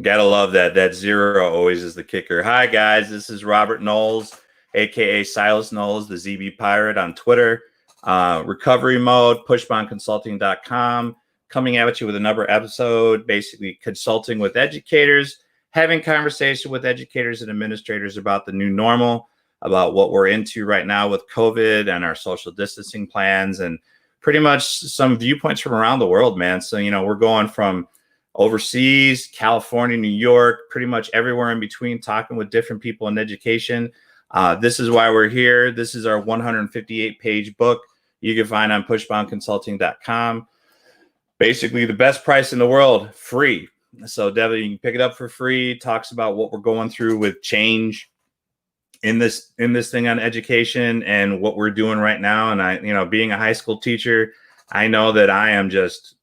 Gotta love that. That zero always is the kicker. Hi, guys. This is Robert Knowles, a.k.a. Silas Knowles, the ZB Pirate on Twitter. Recovery Mode, pushbondconsulting.com. Coming at you with another episode, basically consulting with educators, having conversation with educators and administrators about the new normal, about what we're into right now with COVID and our social distancing plans, and pretty much some viewpoints from around the world, man. So, we're going from overseas, California, New York, pretty much everywhere in between, talking with different people in education. This is why we're here. This is our 158-page book you can find on pushbondconsulting.com. Basically, the best price in the world, free. So definitely you can pick it up for free. It talks about what we're going through with change in this thing on education and what we're doing right now. And I, being a high school teacher, I know that I am just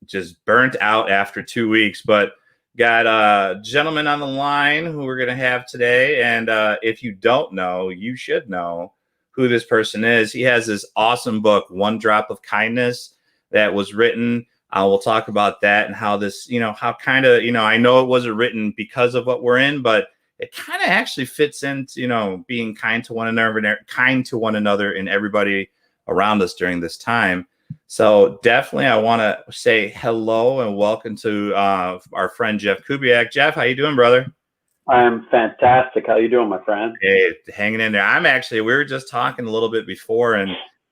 burnt out after 2 weeks, but got a gentleman on the line who we're going to have today. And if you don't know, you should know who this person is. He has this awesome book, One Drop of Kindness, that was written. We'll talk about that and how this, how kind of, I know it wasn't written because of what we're in, but it kind of actually fits into, being kind to one another and everybody around us during this time. So definitely, I want to say hello and welcome to our friend Jeff Kubiak. Jeff, how you doing, brother? I'm fantastic. How you doing, my friend? Hey, hanging in there. We were just talking a little bit before, and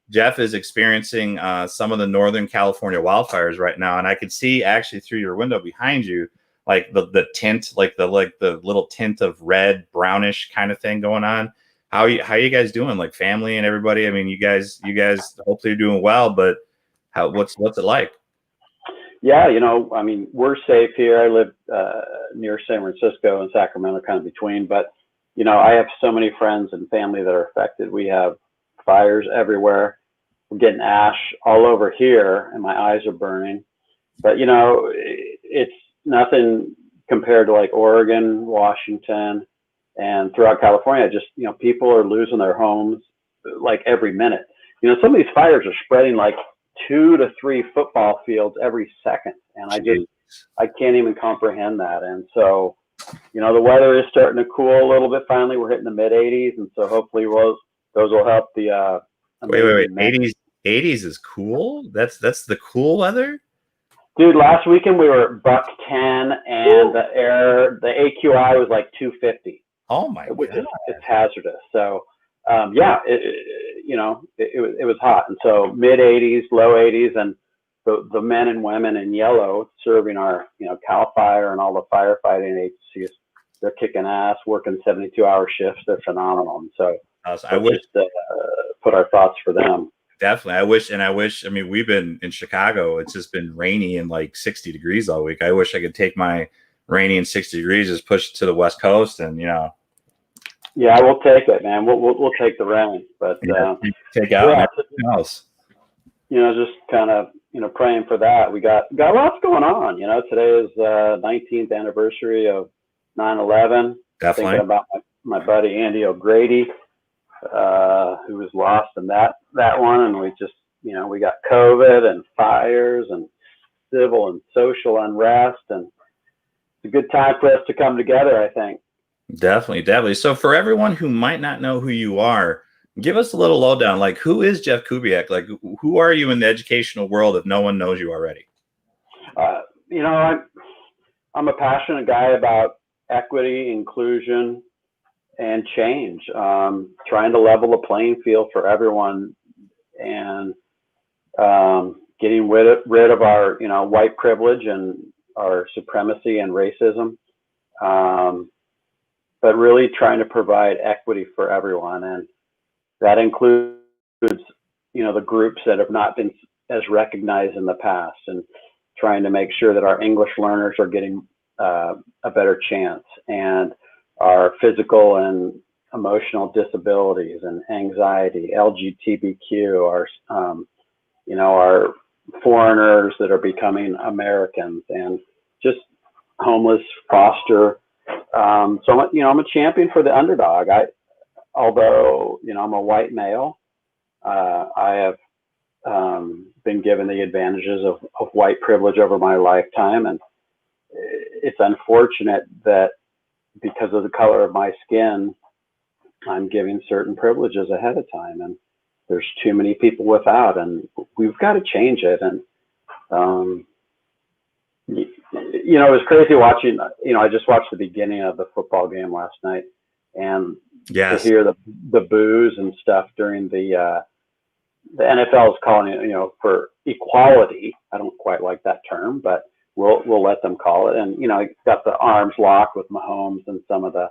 Jeff is experiencing some of the Northern California wildfires right now, and I could see actually through your window behind you, like the tint, like the little tint of red, brownish kind of thing going on. How you guys doing? Like family and everybody? I mean, you guys hopefully you're doing well, but what's it like? Yeah, we're safe here. I live near San Francisco and Sacramento, kind of between, but I have so many friends and family that are affected. We have fires everywhere. We're getting ash all over here and my eyes are burning, but it's nothing compared to like Oregon, Washington, and throughout California. Just, people are losing their homes like every minute. Some of these fires are spreading like 2 to 3 football fields every second. And I can't even comprehend that. And so, the weather is starting to cool a little bit. Finally, we're hitting the mid 80s. And so hopefully those will help the, wait, 80s is cool. That's the cool weather. Dude, last weekend we were buck 10 and the AQI was like 250. Oh my God. It's hazardous. So, it was hot. And so mid 80s, low 80s, and the men and women in yellow serving our, CAL FIRE and all the firefighting agencies, they're kicking ass, working 72-hour shifts. They're phenomenal. And so I wish put our thoughts for them. Definitely. I wish, we've been in Chicago. It's just been rainy and like 60 degrees all week. I wish I could take my rainy and 60 degrees, just push it to the West Coast and, Yeah, we'll take it, man. We'll take the rain, but take out else. Just kind of praying for that. We got lots going on. Today is 19th anniversary of 9/11. Definitely. Thinking about my buddy Andy O'Grady, who was lost in that one, and we just we got COVID and fires and civil and social unrest, and it's a good time for us to come together, I think. Definitely. So for everyone who might not know who you are, give us a little lowdown. Like, who is Jeff Kubiak? Like, who are you in the educational world if no one knows you already? I'm a passionate guy about equity, inclusion, and change. Trying to level the playing field for everyone, and getting rid of our white privilege and our supremacy and racism. But really trying to provide equity for everyone. And that includes, the groups that have not been as recognized in the past, and trying to make sure that our English learners are getting a better chance, and our physical and emotional disabilities and anxiety, LGBTQ, our foreigners that are becoming Americans, and just homeless, foster. So I'm a champion for the underdog. Although I'm a white male, I have been given the advantages of white privilege over my lifetime, and it's unfortunate that because of the color of my skin, I'm giving certain privileges ahead of time, and there's too many people without, and we've got to change it. And you know, it was crazy watching. You know, I just watched the beginning of the football game last night, and to hear the boos and stuff during the NFL is calling it, you know, for equality. I don't quite like that term, but we'll let them call it. And you know, got the arms locked with Mahomes and some of the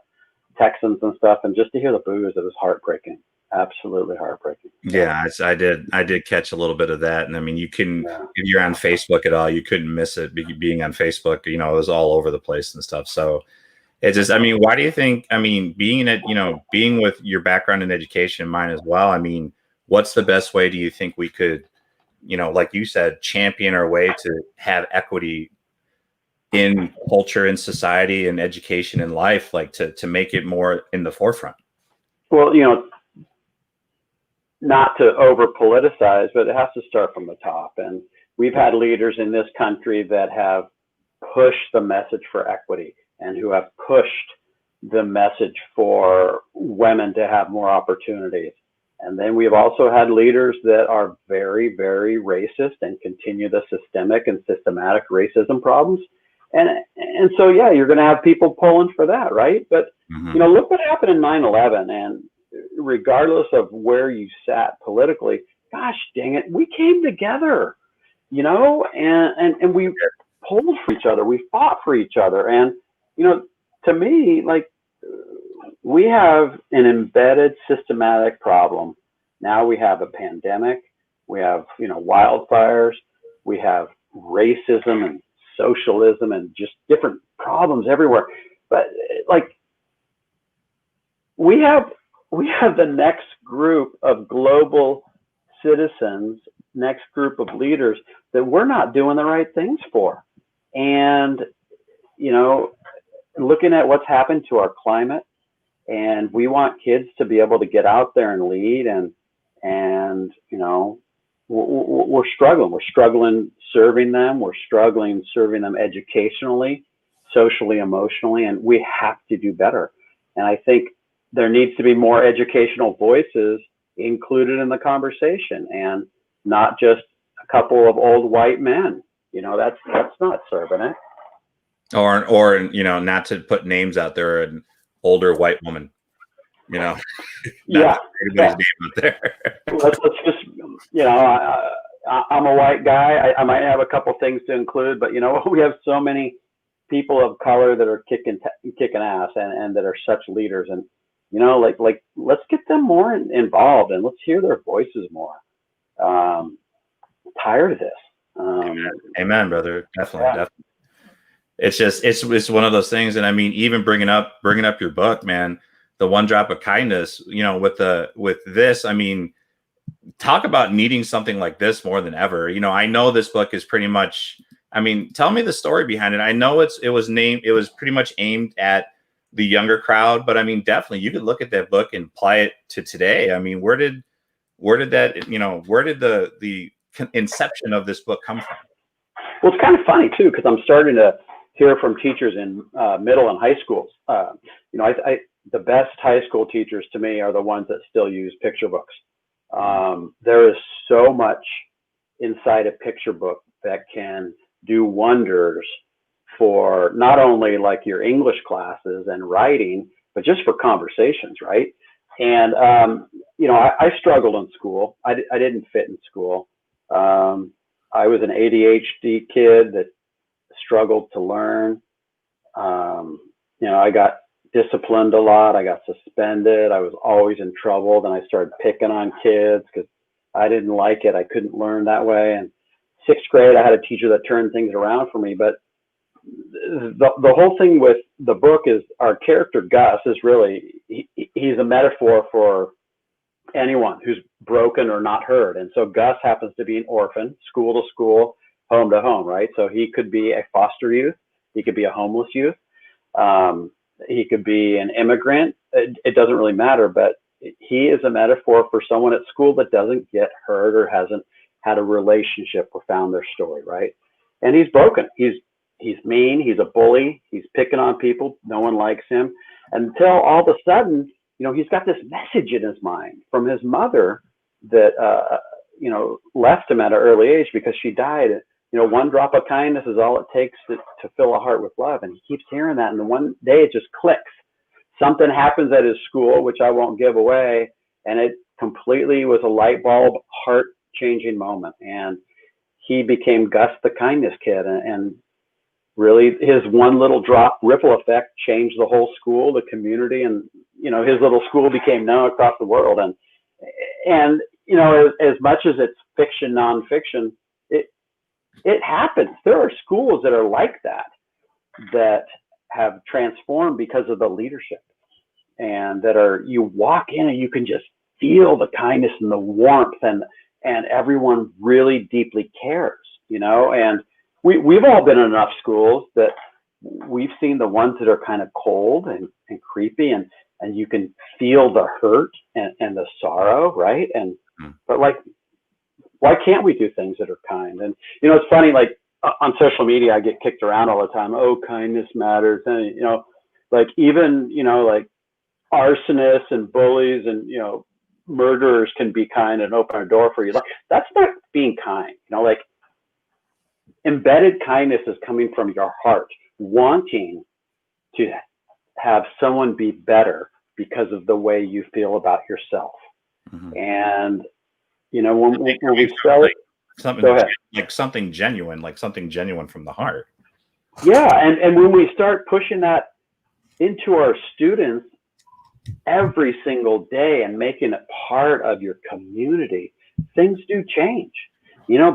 Texans and stuff, and just to hear the boos, it was heartbreaking. Absolutely heartbreaking. Yeah, I did catch a little bit of that, and I mean, you can if you're on Facebook at all, you couldn't miss it. Being on Facebook, you know, it was all over the place and stuff. So it just, I mean, why do you think? I mean, being with your background in education, mine as well. I mean, what's the best way do you think we could, you know, like you said, champion our way to have equity in culture, in society, in education, in life, like to make it more in the forefront? Well, you know, not to over politicize, but it has to start from the top. And we've had leaders in this country that have pushed the message for equity and who have pushed the message for women to have more opportunities. And then we've also had leaders that are very, very racist and continue the systemic and systematic racism problems. And so, yeah, you're going to have people pulling for that, right? But, you know, look what happened in 9/11. And regardless of where you sat politically, gosh dang it, we came together, you know, and we pulled for each other. We fought for each other. And, you know, to me, like, we have an embedded systematic problem. Now we have a pandemic. We have, you know, wildfires. We have racism and socialism and just different problems everywhere. But like, we have the next group of global citizens, next group of leaders that we're not doing the right things for. And, you know, looking at what's happened to our climate, and we want kids to be able to get out there and lead, and you know, we're struggling. We're struggling serving them. We're struggling serving them educationally, socially, emotionally, and we have to do better. And I think there needs to be more educational voices included in the conversation, and not just a couple of old white men. You know, that's not serving it. Or you know, not to put names out there, an older white woman, you know. Yeah, everybody's name out there. let's just, you know, I'm a white guy. I might have a couple things to include, but you know, we have so many people of color that are kicking ass and that are such leaders, and you know, like let's get them more involved and let's hear their voices more. Tired of this. Amen, brother. Definitely. It's just it's one of those things, and I mean, even bringing up your book, man, the One Drop of Kindness, you know, with this, I mean, talk about needing something like this more than ever. You know, I know this book is pretty much, I mean, tell me the story behind it. I know it was pretty much aimed at the younger crowd, but I mean, definitely you could look at that book and apply it to today. I mean, where did that, you know, where did the inception of this book come from? Well, it's kind of funny too, because I'm starting to hear from teachers in middle and high schools. You know, the best high school teachers to me are the ones that still use picture books. There is so much inside a picture book that can do wonders for not only like your English classes and writing, but just for conversations, right? And, you know, I struggled in school. I didn't fit in school. I was an ADHD kid that struggled to learn. You know, I got disciplined a lot. I got suspended. I was always in trouble. Then I started picking on kids because I didn't like it. I couldn't learn that way. And sixth grade, I had a teacher that turned things around for me. But the whole thing with the book is our character Gus is really, he's a metaphor for anyone who's broken or not heard. And so Gus happens to be an orphan, school to school, home to home, right? So he could be a foster youth. He could be a homeless youth. He could be an immigrant. It doesn't really matter, but he is a metaphor for someone at school that doesn't get heard or hasn't had a relationship or found their story, right? And he's broken. He's he's mean, he's a bully, he's picking on people, no one likes him, until all of a sudden, he's got this message in his mind from his mother that, left him at an early age because she died. One drop of kindness is all it takes to fill a heart with love. And he keeps hearing that. And then one day it just clicks. Something happens at his school, which I won't give away. And it completely was a light bulb, heart changing moment. And he became Gus the kindness kid. And really his one little drop ripple effect changed the whole school, the community, and, his little school became known across the world. And as much as it's fiction, nonfiction, it happens. There are schools that are like that have transformed because of the leadership, and you walk in and you can just feel the kindness and the warmth, and everyone really deeply cares, and we've all been in enough schools that we've seen the ones that are kind of cold and creepy, and you can feel the hurt and the sorrow, right? But why can't we do things that are kind? And it's funny, like on social media I get kicked around all the time. Oh, kindness matters. And even like arsonists and bullies and murderers can be kind and open a door for you. Like, that's not being kind. Like, embedded kindness is coming from your heart, wanting to have someone be better because of the way you feel about yourself. Mm-hmm. And when we sell it, something genuine from the heart. Yeah, and when we start pushing that into our students every single day and making it part of your community, things do change.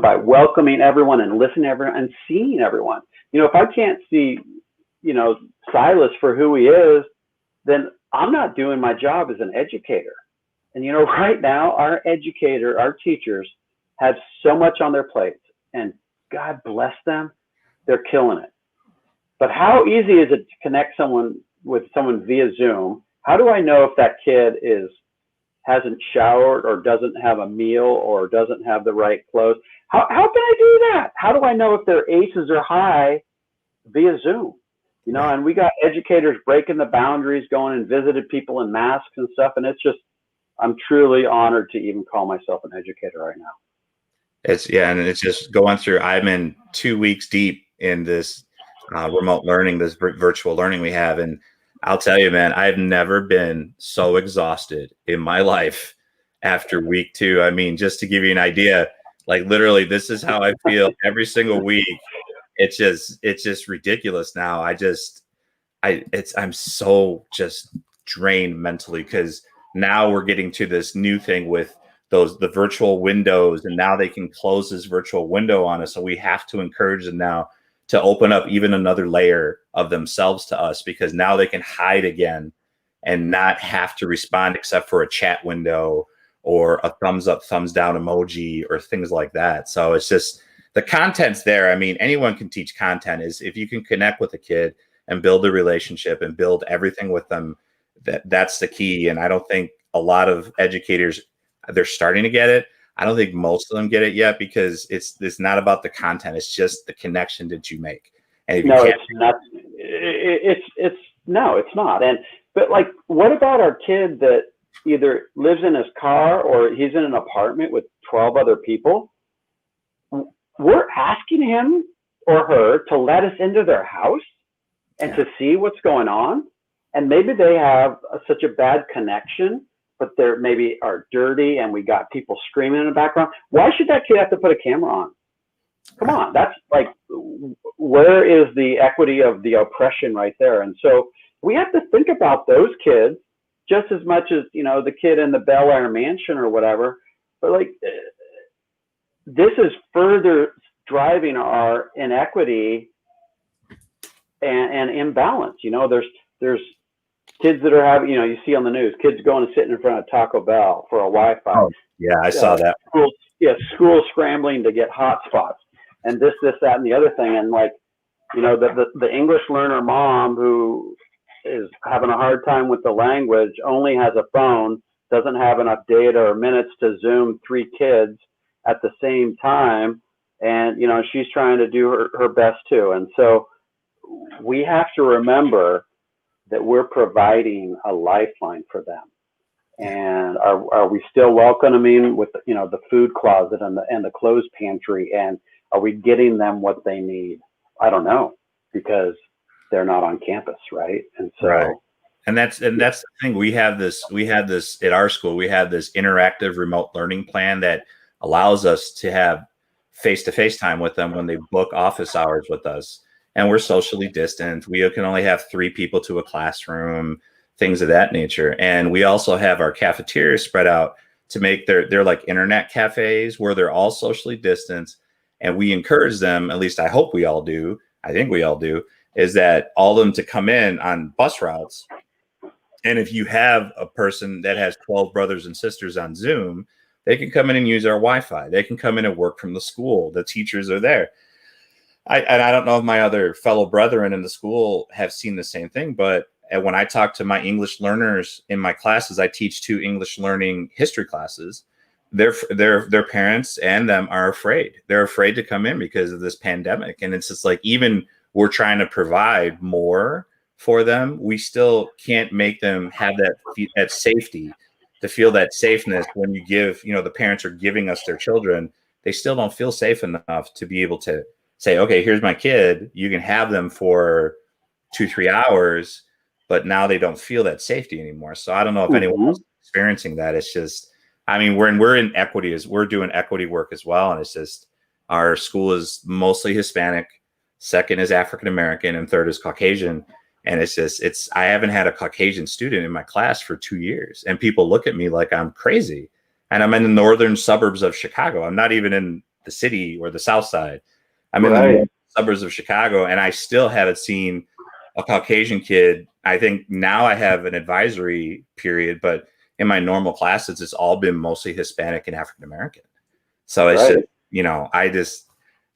By welcoming everyone and listening to everyone and seeing everyone. If I can't see, Silas for who he is, then I'm not doing my job as an educator. And, right now, our teachers have so much on their plates, and God bless them, they're killing it. But how easy is it to connect with someone via Zoom? How do I know if that kid hasn't showered or doesn't have a meal or doesn't have the right clothes? How can I do that? How do I know if their ACEs are high via Zoom? And we got educators breaking the boundaries, going and visited people in masks and stuff. And it's just, I'm truly honored to even call myself an educator right now. And it's just going through, I'm in 2 weeks deep in this remote learning, this virtual learning we have. And I'll tell you, man, I've never been so exhausted in my life after week 2. I mean, just to give you an idea, like literally, this is how I feel every single week. It's just ridiculous now. I'm so just drained mentally, because now we're getting to this new thing with the virtual windows, and now they can close this virtual window on us. So we have to encourage them now to open up even another layer of themselves to us, because now they can hide again and not have to respond except for a chat window or a thumbs up, thumbs down emoji or things like that. So it's just, the content's there. I mean, anyone can teach content. Is if you can connect with a kid and build a relationship and build everything with them, that's the key. And I don't think a lot of educators, they're starting to get it. I don't think most of them get it yet, because it's not about the content. It's just the connection that you make. And if you it's not. It's not. But like, what about our kid that either lives in his car or he's in an apartment with 12 other people? We're asking him or her to let us into their house and to see what's going on. And maybe they have such a bad connection, but they maybe are dirty and we got people screaming in the background. Why should that kid have to put a camera on? Come on, that's like, where is the equity of the oppression right there? And so we have to think about those kids just as much as, the kid in the Bel Air mansion or whatever. But like, this is further driving our inequity and imbalance. There's kids that are having, you see on the news, kids going and sitting in front of Taco Bell for a Wi-Fi. Oh, yeah, I saw that. Schools scrambling to get hotspots and this, that, and the other thing. And like, the English learner mom who is having a hard time with the language only has a phone, doesn't have enough data or minutes to Zoom 3 kids at the same time. And, she's trying to do her best too. And so we have to remember that we're providing a lifeline for them. And are we still welcoming with, the food closet and the clothes pantry, and are we getting them what they need? I don't know, because they're not on campus, right? And so, right. And that's the thing. We have this at our school. We have this interactive remote learning plan that allows us to have face-to-face time with them when they book office hours with us. And we're socially distant. We can only have 3 people to a classroom, things of that nature. And we also have our cafeteria spread out to make they're like internet cafes where they're all socially distanced. And we encourage them, at least I hope we all do, I think we all do, is that all of them to come in on bus routes. And if you have a person that has 12 brothers and sisters on Zoom, they can come in and use our Wi-Fi. They can come in and work from the school. The teachers are there. I don't know if my other fellow brethren in the school have seen the same thing, but when I talk to my English learners in my classes, I teach 2 English learning history classes. Their parents and them are afraid. They're afraid to come in because of this pandemic. And it's just like, even we're trying to provide more for them, we still can't make them have that safety, to feel that safeness. When you give, the parents are giving us their children, they still don't feel safe enough to be able to say, okay, here's my kid, you can have them for 2-3 hours, but now they don't feel that safety anymore. So I don't know if anyone else is experiencing that. It's just, we're in equity, we're doing equity work as well. And it's just, our school is mostly Hispanic, second is African American, and third is Caucasian. And I haven't had a Caucasian student in my class for 2 years. And people look at me like I'm crazy. And I'm in the northern suburbs of Chicago. I'm not even in the city or the South Side. I'm in the suburbs of Chicago, and I still haven't seen a Caucasian kid. I think now I have an advisory period, but in my normal classes, it's all been mostly Hispanic and African American. So it's just, I just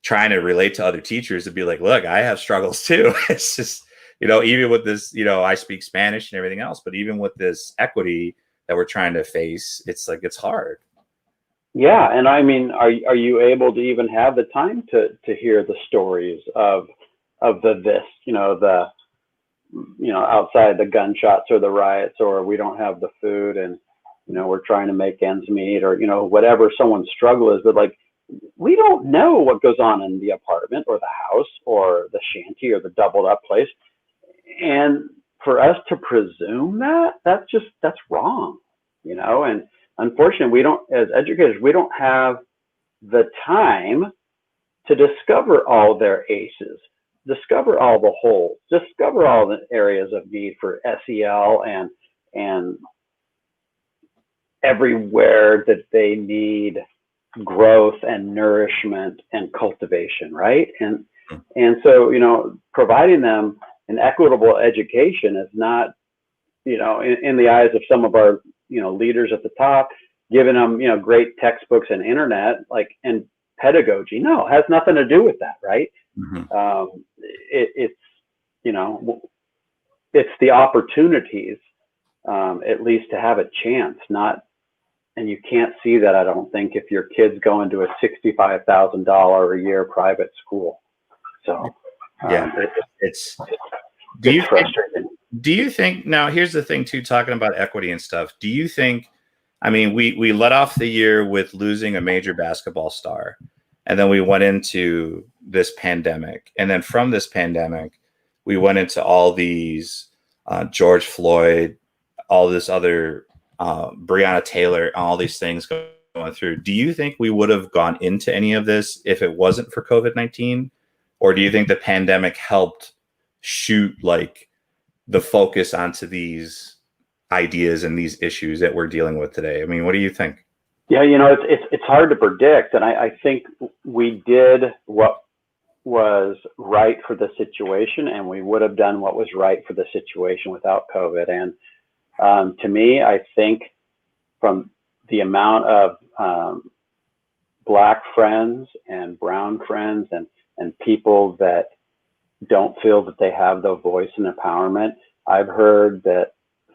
trying to relate to other teachers to be like, look, I have struggles too. It's just, even with this, I speak Spanish and everything else, but even with this equity that we're trying to face, it's like, it's hard. Yeah. And are you able to even have the time to hear the stories of outside the gunshots or the riots, or we don't have the food and, we're trying to make ends meet, or, whatever someone's struggle is, but like, we don't know what goes on in the apartment or the house or the shanty or the doubled up place. And for us to presume that's wrong, and unfortunately, we don't, as educators, we don't have the time to discover all their aces, discover all the holes, discover all the areas of need for SEL and everywhere that they need growth and nourishment and cultivation, right? And so, providing them an equitable education is not, in the eyes of some of our leaders at the top, giving them, great textbooks and internet, and pedagogy. No, it has nothing to do with that, right? Mm-hmm. It's the opportunities, at least to have a chance, and you can't see that, I don't think, if your kid's going to a $65,000 a year private school. So, it's frustrating. Do you think, now here's the thing too, talking about equity and stuff, do you think, we let off the year with losing a major basketball star, and then we went into this pandemic, and then from this pandemic, we went into all these George Floyd, all this other Breonna Taylor, all these things going through. Do you think we would have gone into any of this if it wasn't for COVID-19? Or do you think the pandemic helped shoot the focus onto these ideas and these issues that we're dealing with today? What do you think? Yeah, it's hard to predict. And I think we did what was right for the situation, and we would have done what was right for the situation without COVID. And to me, I think from the amount of Black friends and brown friends and people that don't feel that they have the voice and empowerment, I've heard that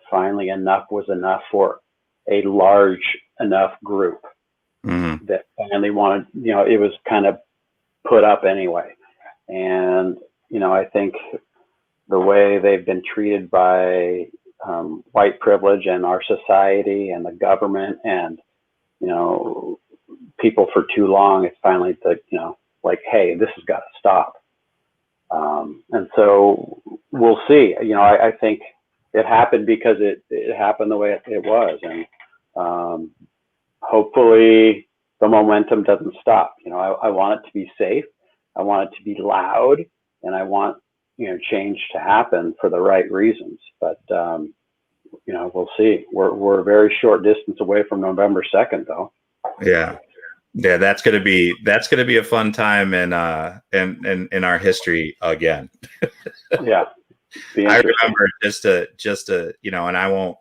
finally enough was enough for a large enough group that finally wanted, it was kind of put up anyway. And, I think the way they've been treated by white privilege and our society and the government and, people for too long, it's finally like, hey, this has got to stop. And so we'll see. I think it happened because it happened the way it was. And hopefully the momentum doesn't stop. I want it to be safe. I want it to be loud. And I want, change to happen for the right reasons. But, we'll see. We're a very short distance away from November 2nd, though. Yeah. Yeah, that's gonna be a fun time in our history again. Yeah, I remember just to and I won't.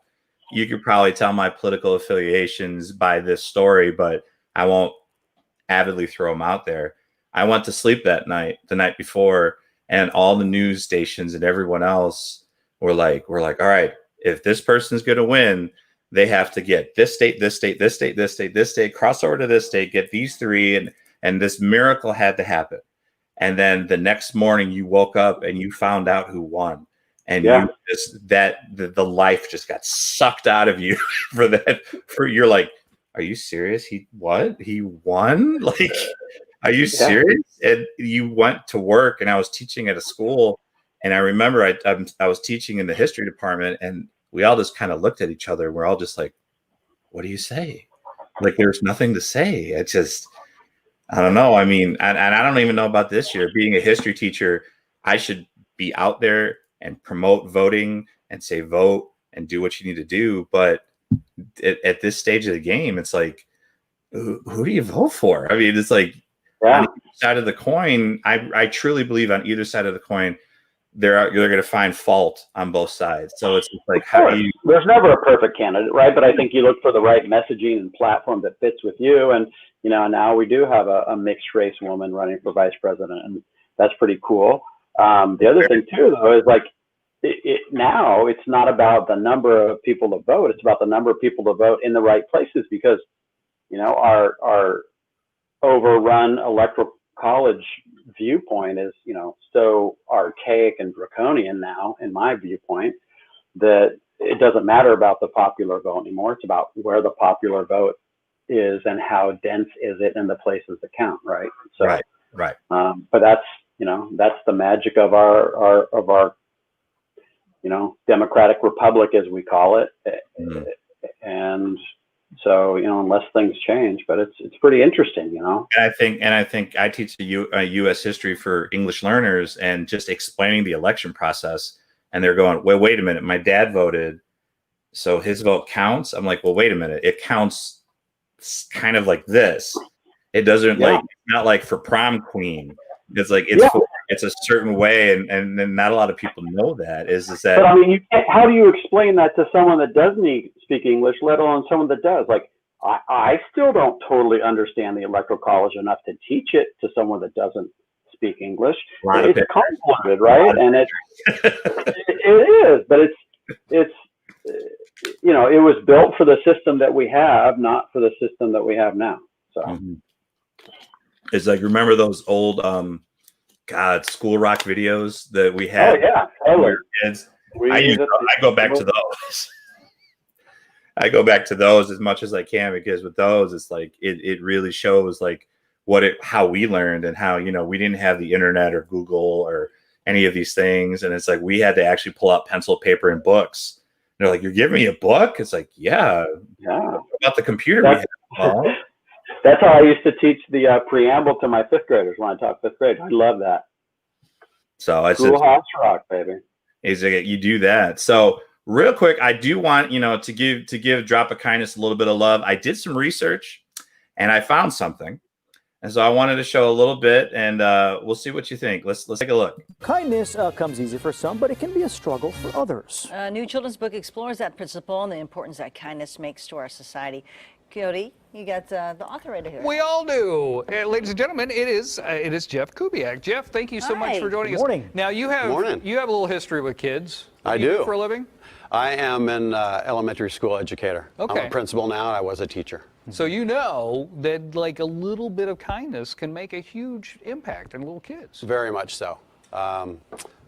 You could probably tell my political affiliations by this story, but I won't avidly throw them out there. I went to sleep the night before, and all the news stations and everyone else were like, all right, if this person's gonna win, they have to get this state, this state, this state, this state, this state, cross over to this state, get these three, and this miracle had to happen. And then the next morning you woke up and you found out who won. And the life just got sucked out of you you're like, are you serious? He won? Like, are you serious? And you went to work, and I was teaching at a school, and I remember I was teaching in the history department, and we all just kind of looked at each other. We're all just like, what do you say? Like, there's nothing to say. It's just, I don't know. I mean, and I don't even know about this year. Being a history teacher, I should be out there and promote voting and say vote and do what you need to do. But at this stage of the game, it's like, who do you vote for? I mean, it's like, on either side of the coin, I truly believe on either side of the coin, they're going to find fault on both sides. So it's like, there's never a perfect candidate, right? But I think you look for the right messaging and platform that fits with you. And, now we do have a mixed race woman running for vice president, and that's pretty cool. The other thing too, though, is like now it's not about the number of people to vote. It's about the number of people to vote in the right places, because, our overrun electoral college viewpoint is, so archaic and draconian now, in my viewpoint, that it doesn't matter about the popular vote anymore. It's about where the popular vote is and how dense is it in the places that count, right? So, right. But that's the magic of our democratic republic, as we call it. Mm-hmm. And so, unless things change, but it's pretty interesting, And I think I teach U.S. history for English learners, and just explaining the election process, and they're going, wait a minute, my dad voted, so his vote counts. I'm like, well, wait a minute, it counts kind of like this. It doesn't like, not like for prom queen. It's like it's a certain way, and then not a lot of people know that. Is that? But I mean, how do you explain that to someone that doesn't speak English, let alone someone that does? Like, I still don't totally understand the Electoral College enough to teach it to someone that doesn't speak English. It's convoluted, right? And it is, but it's it was built for the system that we have, not for the system that we have now. So it's like, remember those old School Rock videos that we had? Oh yeah, totally. Kids. I go back to those. I go back to those as much as I can, because with those, it's like it really shows like how we learned, and how we didn't have the internet or Google or any of these things, and it's like we had to actually pull out pencil, paper, and books. And they're like, "You're giving me a book?" It's like, yeah. About the computer. That's how I used to teach the preamble to my fifth graders when I taught fifth grade. I love that. So it's Schoolhouse Rock, baby. You do that. So real quick, I do want to give Drop of Kindness a little bit of love. I did some research, and I found something, and so I wanted to show a little bit, and we'll see what you think. Let's take a look. Kindness comes easy for some, but it can be a struggle for others. A new children's book explores that principle and the importance that kindness makes to our society. Coyote, you got the author right here. We all do. Ladies and gentlemen, it is Jeff Kubiak. Jeff, thank you so much for joining us. Morning. Now, you have a little history with kids. I do. For a living? I am an elementary school educator. Okay. I'm a principal now. I was a teacher. So you know that like a little bit of kindness can make a huge impact in little kids. Very much so.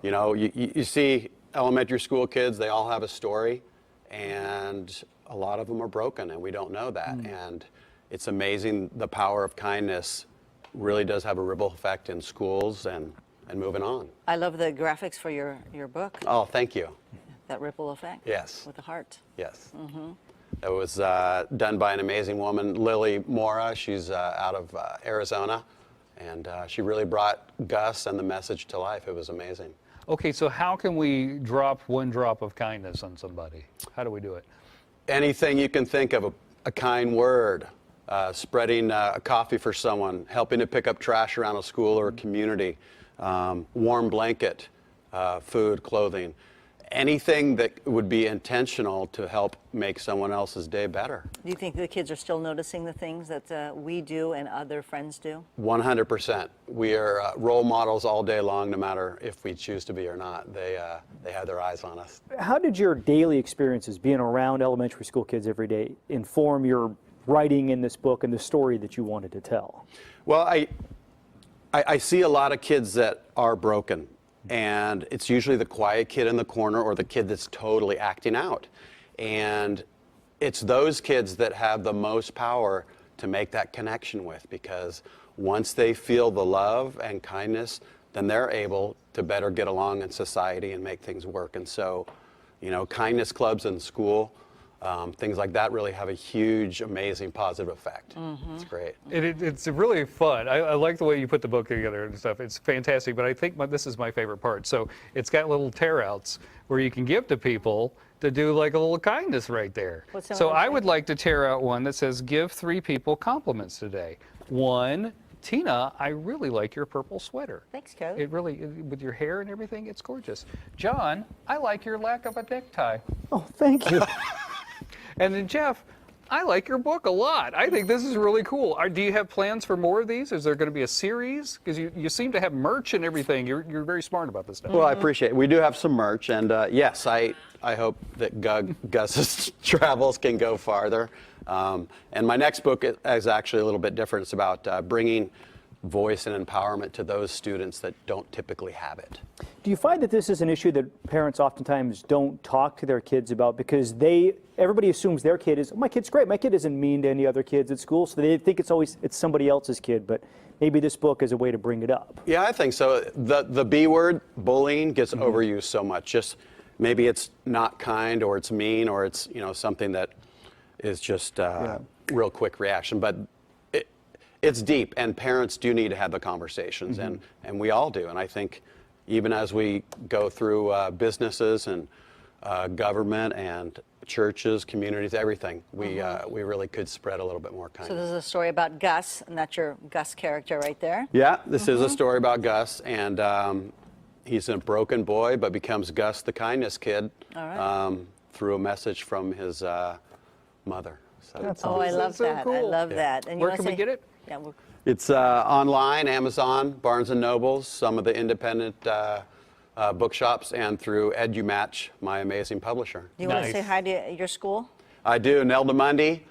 You know, you see elementary school kids, they all have a story, and a lot of them are broken, and we don't know that. And it's amazing the power of kindness really does have a ripple effect in schools and moving on. I love the graphics for your book, Oh, thank you. that ripple effect. Yes. With the heart. Yes. It was done by an amazing woman, Lily Mora. She's out of Arizona, and she really brought Gus and the message to life. It was amazing. Okay, so how can we drop one drop of kindness on somebody? How do we do it? Anything you can think of, a kind word, spreading a coffee for someone, helping to pick up trash around a school or a community, warm blanket, food, clothing, anything that would be intentional to help make someone else's day better. Do you think the kids are still noticing the things that we do and other friends do? 100%. We are role models all day long, no matter if we choose to be or not. They have their eyes on us. How did your daily experiences being around elementary school kids every day inform your writing in this book and the story that you wanted to tell? Well, I see a lot of kids that are broken, and it's usually the quiet kid in the corner or the kid that's totally acting out. And it's those kids that have the most power to make that connection with, because once they feel the love and kindness, then they're able to better get along in society and make things work. And so, you know, kindness clubs in school, things like that really have a huge, amazing, positive effect. It's great. It's really fun. I like the way you put the book together and stuff. It's fantastic, but I think this is my favorite part. So it's got little tear-outs where you can give to people to do like a little kindness right there. What's some So of those I would like to tear out one that says, give 3 people compliments today. 1, Tina, I really like your purple sweater. Thanks, Code. It really, with your hair and everything, it's gorgeous. John, I like your lack of a necktie. Oh, thank you. And then Jeff, I like your book a lot. I think this is really cool. Do you have plans for more of these? Is there going to be a series? Because you seem to have merch and everything. You're very smart about this stuff. Well, I appreciate it. We do have some merch, and yes, I hope that Gus's travels can go farther. And my next book is actually a little bit different. It's about bringing voice and empowerment to those students that don't typically have it. Do you find that this is an issue that parents oftentimes don't talk to their kids about because everybody assumes their kid is, oh, my kid's great, my kid isn't mean to any other kids at school, so they think it's somebody else's kid, but maybe this book is a way to bring it up? Yeah, I think so. The B word, bullying, gets overused so much. Just maybe it's not kind, or it's mean, or it's, you know, something that is just real quick reaction. But it's deep, and parents do need to have the conversations, and we all do. And I think even as we go through businesses and government and churches, communities, everything, we really could spread a little bit more So kindness. this is a story about Gus, and that's your Gus character right there. Yeah, this is a story about Gus, and he's a broken boy, but becomes Gus the kindness kid through a message from his mother. So That's Oh, I That's love so that. I cool. love that. And you Where wanna can we say- get it? Yeah, it's online, Amazon, Barnes & Nobles, some of the independent bookshops, and through EduMatch, my amazing publisher. you want to Nice. say hi to your school? I do. Nelda Mundy,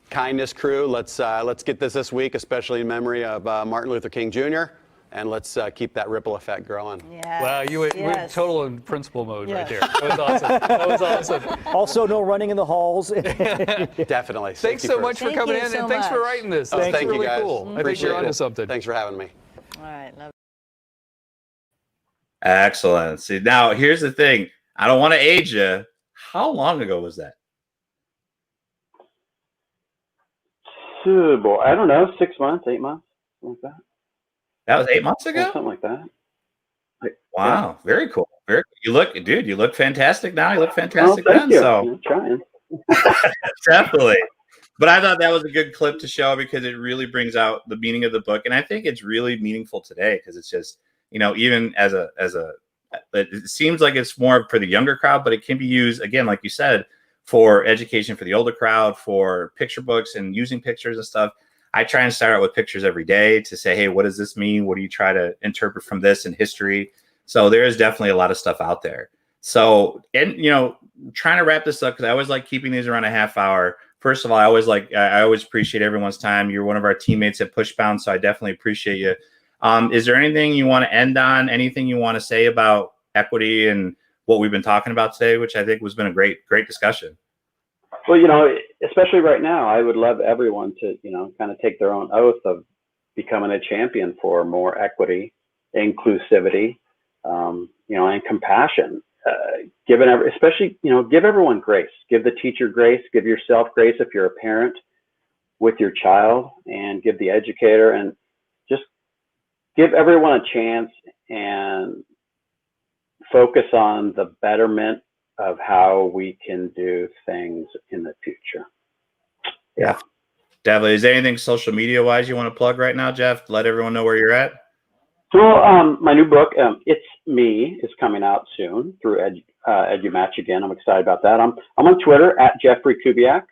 Kindness Crew. Let's get this week, especially in memory of Martin Luther King Jr., and let's keep that ripple effect growing. Yeah. Wow, you went total in principal mode right Yes. there. That was awesome. That was awesome. Also, no running in the halls. Definitely. Thanks Safety so first. much for Thank coming you in, so and thanks for much. writing this. Oh, That's thank you, really guys. cool. I think Appreciate you're onto it. something. Thanks for having me. All right. Love Excellent. See, now here's the thing. I don't want to age you. How long ago was that? Boy, I don't know, 6 months, 8 months, something like that. That was 8 months Yeah, ago? something like that. Wow. Very cool. Very you look fantastic now. You look Oh, fantastic thank then. you. So I'm trying. definitely. But I thought that was a good clip to show because it really brings out the meaning of the book. And I think it's really meaningful today because it's just, you know, even it seems like it's more for the younger crowd, but it can be used, again, like you said, for education for the older crowd, for picture books and using pictures and stuff. I try and start out with pictures every day to say, hey, what does this mean? What do you try to interpret from this in history? So there is definitely a lot of stuff out there. So, and, you know, trying to wrap this up because I always like keeping these around a half hour. First of all, I always appreciate everyone's time. You're one of our teammates at Pushbound, so I definitely appreciate you Is there anything you want to end on? Anything you want to say about equity and what we've been talking about today, which I think has been a great discussion? Well, especially right now, I would love everyone to, kind of take their own oath of becoming a champion for more equity, inclusivity, and compassion. Especially, give everyone grace. Give the teacher grace. Give yourself grace if you're a parent with your child, and give the educator, and just give everyone a chance and focus on the betterment of how we can do things in the future. Yeah, definitely. Is there anything social media wise you want to plug right now, Jeff? Let everyone know where you're at. So my new book, It's Me, is coming out soon through EduMatch again. I'm excited about that. I'm on Twitter at Jeffrey Kubiak.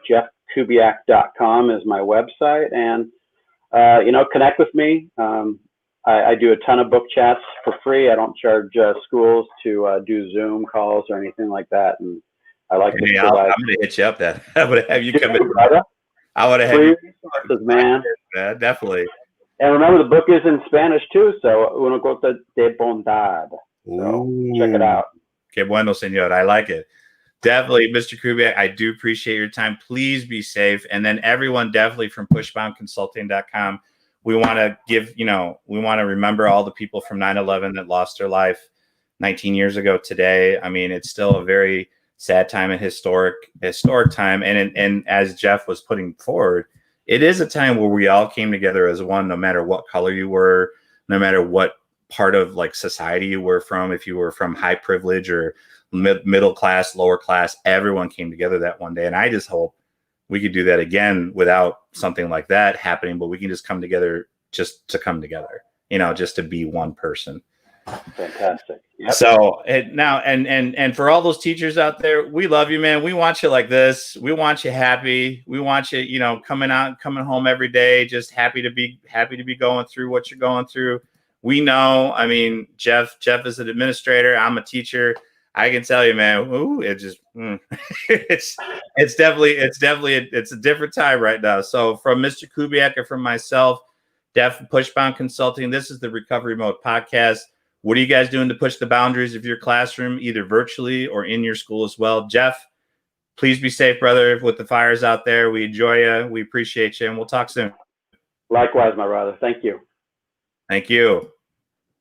JeffKubiak.com is my website, and connect with me. I do a ton of book chats for free. I don't charge schools to do Zoom calls or anything like that, and I like to provide. I'm going to hit you up. That I would have you come in, brother. I would have had free you, resources, man. Definitely. And remember, the book is in Spanish too, so uno gota de bondad. So check it out. Que bueno, señor. I like it. Definitely, Mr. Kubiak, I do appreciate your time. Please be safe. And then everyone definitely from pushboundconsulting.com, we want to we want to remember all the people from 9/11 that lost their life 19 years ago today. I mean, it's still a very sad time and historic time. And as Jeff was putting forward, it is a time where we all came together as one, no matter what color you were, no matter what part of like society you were from, if you were from high privilege or middle class, lower class, everyone came together that one day. And I just hope we could do that again without something like that happening, but we can just come together just to come together, just to be one person. Fantastic. Yep. So now, and for all those teachers out there, we love you, man. We want you like this. We want you happy. We want you, coming home every day, just happy to be going through what you're going through. We know, I mean, Jeff is an administrator. I'm a teacher. I can tell you, man, it's definitely a different time right now. So from Mr. Kubiak and from myself, Pushbound Consulting, this is the Recovery Mode podcast. What are you guys doing to push the boundaries of your classroom, either virtually or in your school as well? Jeff, please be safe, brother, with the fires out there. We enjoy you. We appreciate you, and we'll talk soon. Likewise, my brother. Thank you. Thank you.